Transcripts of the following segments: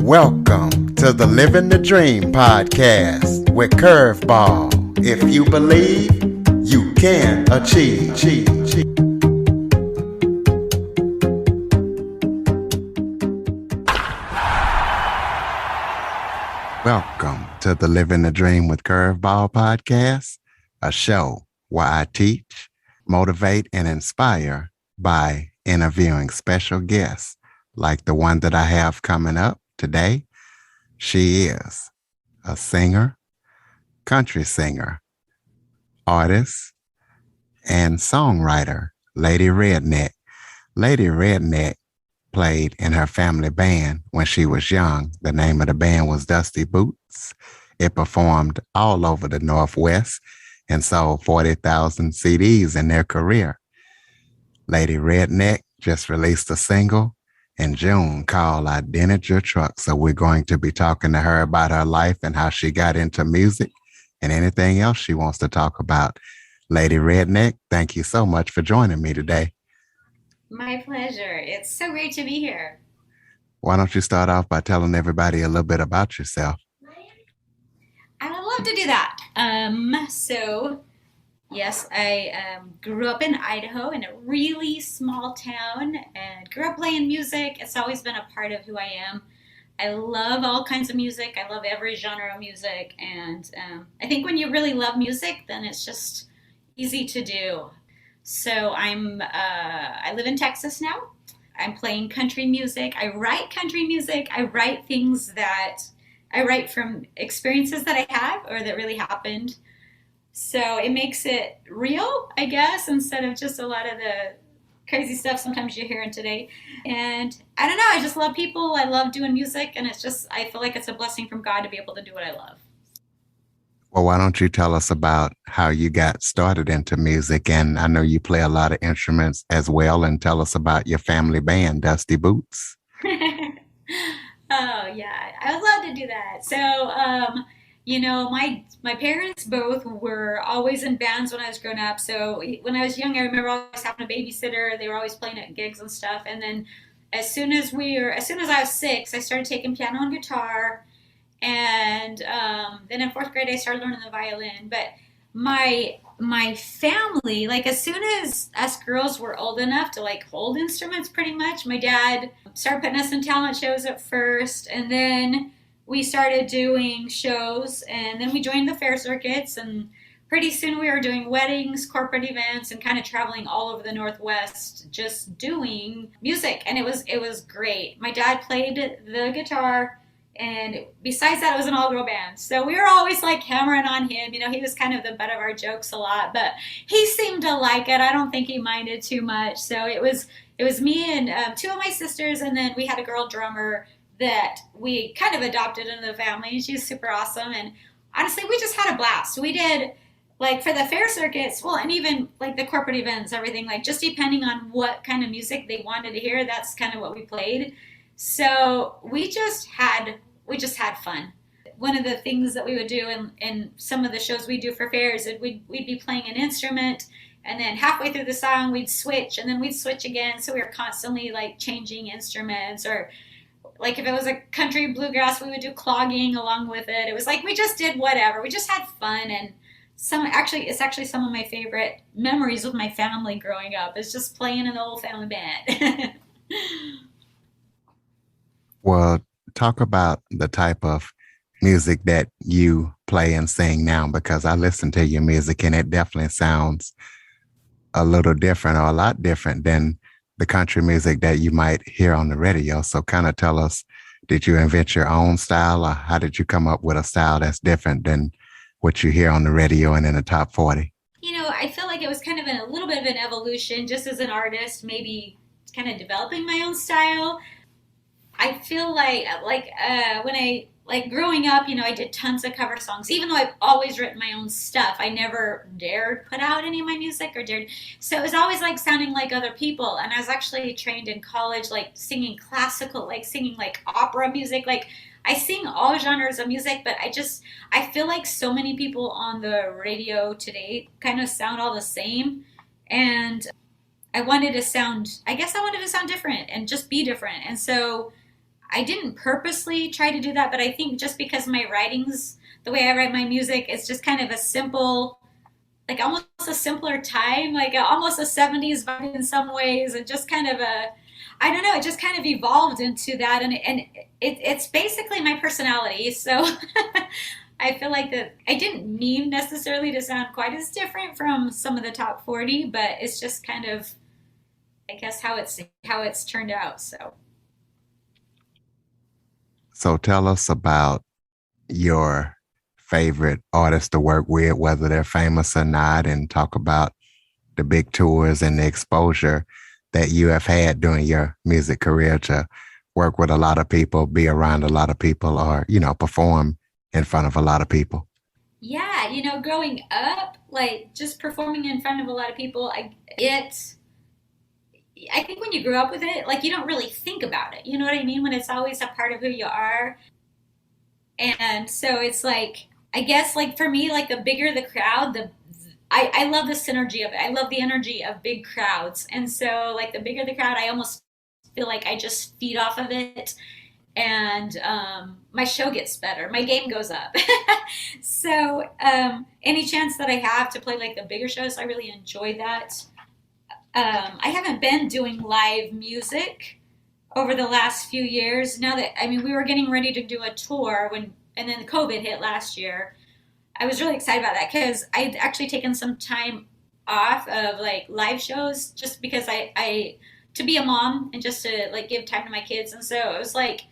Welcome to the Living the Dream podcast with Curveball. If you believe, you can achieve. Welcome to the Living the Dream with Curveball podcast, a show where I teach, motivate, and inspire by interviewing special guests like the one that I have coming up today. She is a singer, country singer, artist, and songwriter, Lady Redneck. Lady Redneck played in her family band when she was young. The name of the band was Dusty Boots. It performed all over the Northwest and sold 40,000 CDs in their career. Lady Redneck just released a single in June called I Dented Your Truck. So we're going to be talking to her about her life and how she got into music and anything else she wants to talk about. Lady Redneck, thank you so much for joining me today. My pleasure. It's so great to be here. Why don't you start off by telling everybody a little bit about yourself? I would love to do that. Yes, I grew up in Idaho in a really small town and grew up playing music. It's always been a part of who I am. I love all kinds of music. I love every genre of music. And I think when you really love music, then it's just easy to do. So I live in Texas now. I'm playing country music. I write country music. I write things that I write from experiences that I have or that really happened. So it makes it real, I guess, instead of just a lot of the crazy stuff sometimes you're hearing today. And I don't know, I just love people. I love doing music, and I feel like it's a blessing from God to be able to do what I love. Well, why don't you tell us about how you got started into music? And I know you play a lot of instruments as well, and tell us about your family band, Dusty Boots. Oh yeah, I would love to do that. My parents both were always in bands when I was growing up. So when I was young, I remember always having a babysitter. They were always playing at gigs and stuff. And then as soon as I was 6, I started taking piano and guitar. And then in 4th grade, I started learning the violin. But my family, like as soon as us girls were old enough to like hold instruments, pretty much, my dad started putting us in talent shows at first, and then we started doing shows, and then we joined the fair circuits, and pretty soon we were doing weddings, corporate events, and kind of traveling all over the Northwest just doing music. And it was great. My dad played the guitar, and besides that, it was an all-girl band. So we were always like hammering on him. You know, he was kind of the butt of our jokes a lot, but he seemed to like it. I don't think he minded too much. So it was me and 2 of my sisters, and then we had a girl drummer that we kind of adopted into the family. She's super awesome, and honestly, we just had a blast. We did like for the fair circuits, well, and even like the corporate events, everything, like just depending on what kind of music they wanted to hear, that's kind of what we played. So we just had fun. One of the things that we would do in some of the shows we do for fairs, we'd be playing an instrument, and then halfway through the song we'd switch, and then we'd switch again. So we were constantly like changing instruments, or like if it was a country bluegrass, we would do clogging along with it. It was like we just did whatever. We just had fun, and it's actually some of my favorite memories with my family growing up is just playing in the old family band. Well, talk about the type of music that you play and sing now, because I listen to your music and it definitely sounds a little different, or a lot different than the country music that you might hear on the radio. So kind of tell us, did you invent your own style, or how did you come up with a style that's different than what you hear on the radio and in the top 40? I feel like it was kind of a little bit of an evolution just as an artist, maybe kind of developing my own style. I feel when I like growing up, I did tons of cover songs. Even though I've always written my own stuff, I never dared put out any of my music or dared. So it was always like sounding like other people. And I was actually trained in college, like singing classical, like singing like opera music. Like I sing all genres of music, but I feel like so many people on the radio today kind of sound all the same. And I wanted to sound different and just be different. And so I didn't purposely try to do that, but I think just because my writings, the way I write my music, it's just kind of a simple, like almost a simpler time, like almost a 70s vibe in some ways, and just kind of a, I don't know, it just kind of evolved into that, it's basically my personality. So I feel like that I didn't mean necessarily to sound quite as different from some of the top 40, but it's just kind of, I guess, how it's turned out. So So tell us about your favorite artists to work with, whether they're famous or not, and talk about the big tours and the exposure that you have had during your music career to work with a lot of people, be around a lot of people, or, perform in front of a lot of people. yeah, growing up, like just performing in front of a lot of people, I think when you grow up with it, like you don't really think about it. You know what I mean? When it's always a part of who you are. And so it's like, I guess like for me, like the bigger the crowd, I love the synergy of it. I love the energy of big crowds. And so like the bigger the crowd, I almost feel like I just feed off of it, and my show gets better. My game goes up. So any chance that I have to play like the bigger shows, I really enjoy that. I haven't been doing live music over the last few years. Now that, I mean, we were getting ready to do a tour and then COVID hit last year. I was really excited about that because I'd actually taken some time off of like live shows just because to be a mom and just to like give time to my kids. And so it was like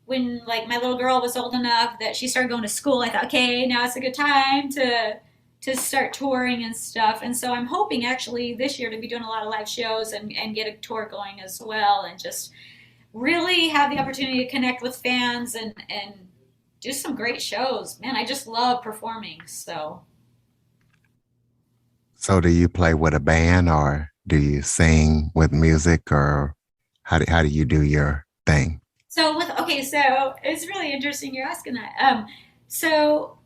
when like my little girl was old enough that she started going to school, I thought, okay, now it's a good time to start touring and stuff. And so I'm hoping actually this year to be doing a lot of live shows and get a tour going as well, and just really have the opportunity to connect with fans and do some great shows. Man, I just love performing. So So do you play with a band, or do you sing with music, or how do you do your thing? so it's really interesting you're asking that. So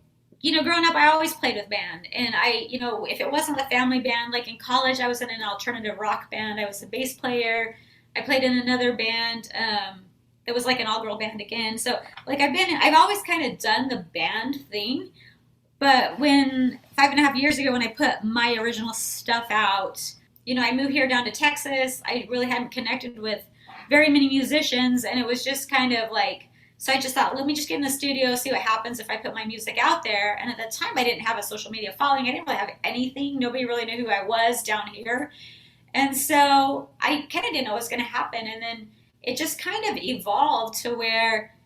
growing up, I always played with band, and if it wasn't a family band, like in college, I was in an alternative rock band. I was a bass player. I played in another band. It was like an all-girl band again. So like I've always kind of done the band thing. But when 5.5 years ago, when I put my original stuff out, I moved here down to Texas. I really hadn't connected with very many musicians, and it was just kind of like, so I just thought, let me just get in the studio, see what happens if I put my music out there. And at the time, I didn't have a social media following. I didn't really have anything. Nobody really knew who I was down here. And so I kind of didn't know what was going to happen. And then it just kind of evolved to where,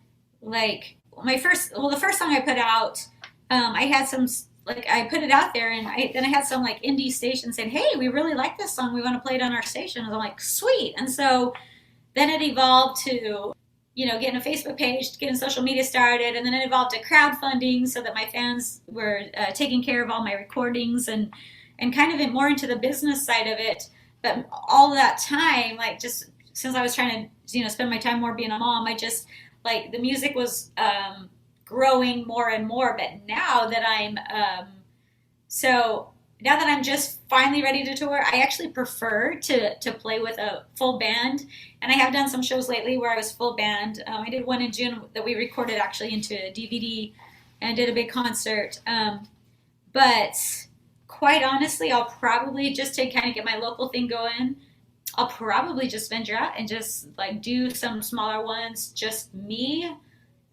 like, the first song I put out, I had some, like, I put it out there, and then I had some, like, indie station saying, hey, we really like this song. We want to play it on our station. And I'm like, sweet. And so then it evolved to, getting a Facebook page, getting social media started, and then it evolved to crowdfunding so that my fans were taking care of all my recordings and kind of more into the business side of it. But all of that time, like just since I was trying to, spend my time more being a mom, I just like the music was growing more and more. But so now that I'm just finally ready to tour, I actually prefer to play with a full band. And I have done some shows lately where I was full band. I did one in June that we recorded actually into a DVD and did a big concert. But quite honestly, I'll probably just to kind of get my local thing going, I'll probably just venture out and just like do some smaller ones, just me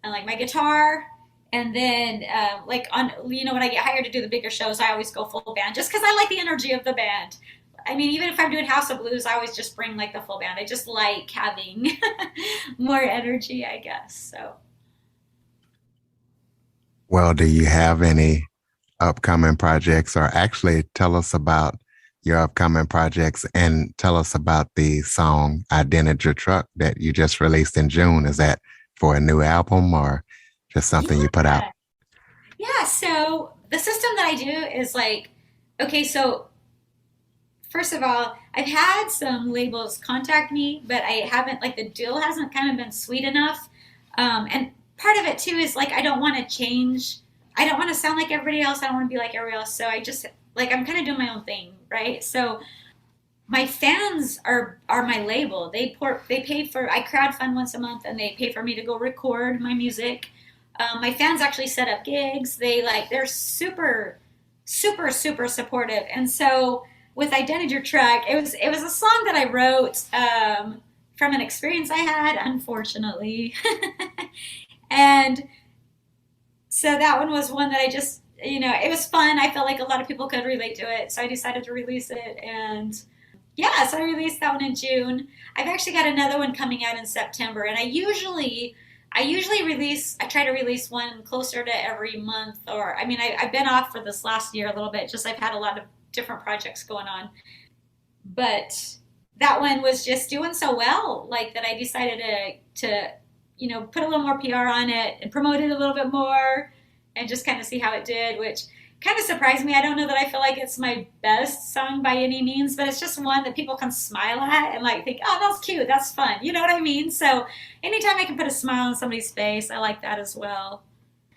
and like my guitar. And then, like when I get hired to do the bigger shows, I always go full band just because I like the energy of the band. I mean, even if I'm doing House of Blues, I always just bring like the full band. I just like having more energy, I guess. So, Well, do you have any upcoming projects, or actually tell us about your upcoming projects and tell us about the song I Dented Your Truck that you just released in June. Is that for a new album or just something you put out? yeah. Yeah. So, the system that I do is like, okay, so first of all, I've had some labels contact me, but I haven't, like, the deal hasn't kind of been sweet enough. And part of it too is like, I don't want to change. I don't want to sound like everybody else. I don't want to be like everybody else. So I just, like, I'm kind of doing my own thing, right? So, my fans are my label. They pay for, I crowdfund once a month and they pay for me to go record my music. My fans actually set up gigs. They're super, super, super supportive. And so with Identity Your Truck, it was a song that I wrote from an experience I had, unfortunately. And so that one was one that I just, it was fun. I felt like a lot of people could relate to it. So I decided to release it. And yeah, so I released that one in June. I've actually got another one coming out in September. And I try to release one closer to every month. Or, I mean, I've been off for this last year a little bit, just I've had a lot of different projects going on. But that one was just doing so well, like that I decided to put a little more PR on it and promote it a little bit more and just kind of see how it did, which kind of surprised me. I don't know that I feel like it's my best song by any means, but it's just one that people can smile at and like think, oh, that's cute, that's fun. You know what I mean? So anytime I can put a smile on somebody's face, I like that as well.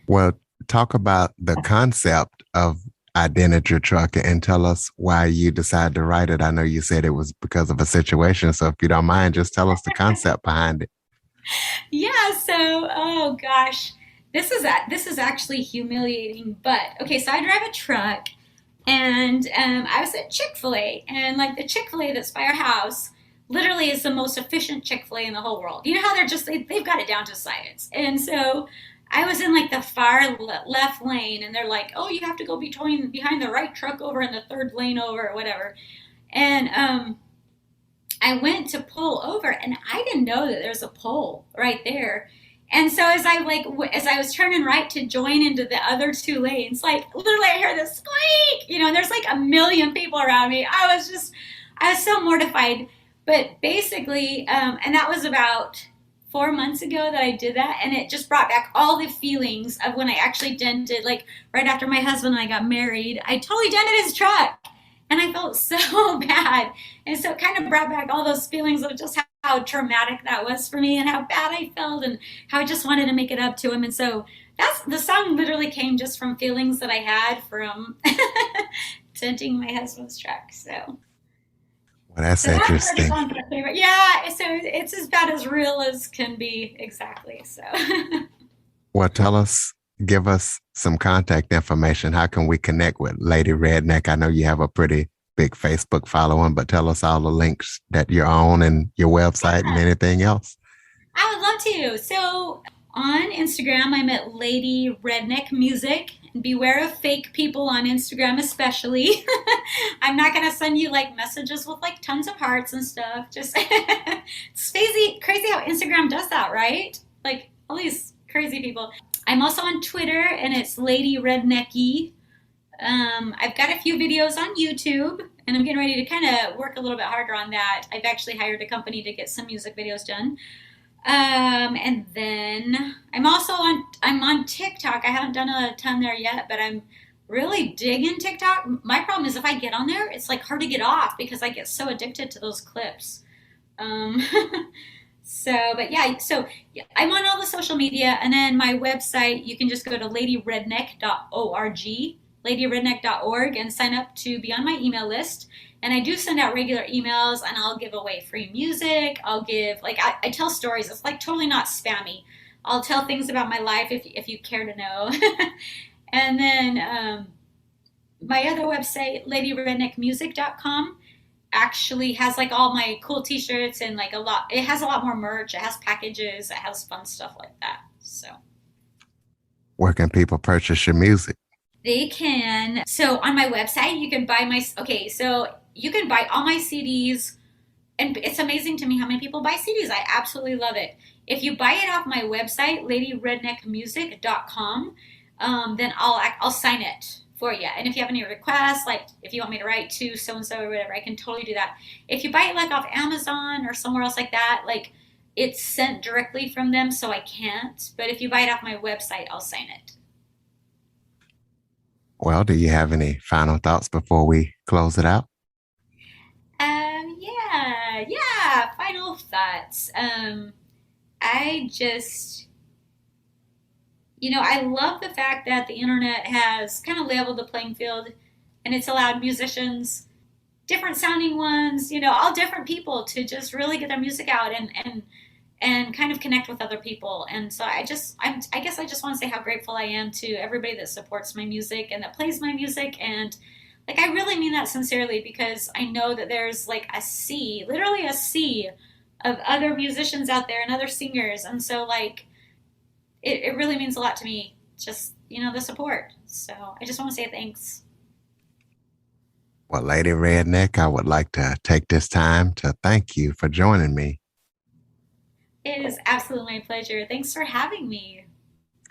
Well, talk about the concept of Identity Truck and tell us why you decided to write it. I know you said it was because of a situation. So if you don't mind, just tell us the concept behind it. Yeah, so oh gosh, this is actually humiliating. But okay, so I drive a truck, and I was at Chick-fil-A, and like the Chick-fil-A that's by our house, literally is the most efficient Chick-fil-A in the whole world. You know how they've got it down to science, and so. I was in like the far left lane, and they're like, "Oh, you have to go behind the right truck over in the third lane over, or whatever." And I went to pull over, and I didn't know that there's a pole right there. And so as I was turning right to join into the other two lanes, like literally I hear this squeak, and there's like a million people around me. I was so mortified. But basically, and that was about 4 months ago that I did that, and it just brought back all the feelings of when I actually dented, like right after my husband and I got married, I totally dented his truck. And I felt so bad. And so it kind of brought back all those feelings of just how traumatic that was for me and how bad I felt and how I just wanted to make it up to him. And so that's the song literally came just from feelings that I had from denting my husband's truck. Well, that's So that's interesting. my favorite. Yeah, so it's as bad as real as can be, exactly. So Well, give us some contact information. How can we connect with Lady Redneck? I know you have a pretty big Facebook following, but tell us all the links that you're on and your website and yeah, anything else. I would love to. So on Instagram, I'm at Lady Redneck Music. And beware of fake people on Instagram, especially. I'm not gonna send you like messages with like tons of hearts and stuff. Just it's crazy how Instagram does that, right? Like all these crazy people. I'm also on Twitter, and it's Lady Rednecky. I've got a few videos on YouTube, and I'm getting ready to kind of work a little bit harder on that. I've actually hired a company to get some music videos done. And then I'm on TikTok. I haven't done a ton there yet, but I'm really digging TikTok. My problem is if I get on there, it's like hard to get off because I get so addicted to those clips. Um, but yeah, so yeah, I'm on all the social media, and then my website, you can just go to ladyredneck.org and sign up to be on my email list. And I do send out regular emails, and I'll give away free music. I'll give, like, I tell stories. It's like totally not spammy. I'll tell things about my life if you care to know. And then my other website, ladyredneckmusic.com, actually has like all my cool t-shirts and like it has a lot more merch. It has packages. It has fun stuff like that. So Where can people purchase your music? they can. So on my website, you can buy so you can buy all my CDs, and it's amazing to me how many people buy CDs. I absolutely love it. If you buy it off my website, ladyredneckmusic.com, then I'll sign it for you. And if you have any requests, like if you want me to write to so and so or whatever, I can totally do that. If you buy it like off Amazon or somewhere else like that, like it's sent directly from them, so I can't. But if you buy it off my website, I'll sign it. Well, do you have any final thoughts before we close it out? Yeah. Final thoughts. I just, I love the fact that the internet has kind of leveled the playing field, and it's allowed musicians different sounding ones, all different people to just really get their music out and kind of connect with other people. And so I guess I just want to say how grateful I am to everybody that supports my music and that plays my music. And like, I really mean that sincerely, because I know that there's like a sea, literally a sea of other musicians out there and other singers. And so like, it really means a lot to me, just, the support. So I just want to say thanks. Well, Lady Redneck, I would like to take this time to thank you for joining me. It is absolutely my pleasure. Thanks for having me.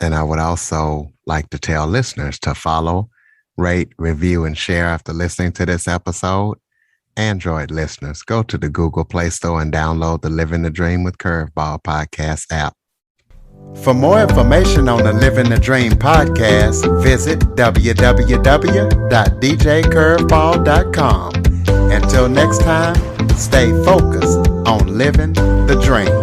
And I would also like to tell listeners to follow, rate, review, and share after listening to this episode. Android listeners, go to the Google Play Store and download the Living the Dream with Curveball podcast app. For more information on the Living the Dream podcast, visit www.djcurveball.com. Until next time, stay focused on living the dream.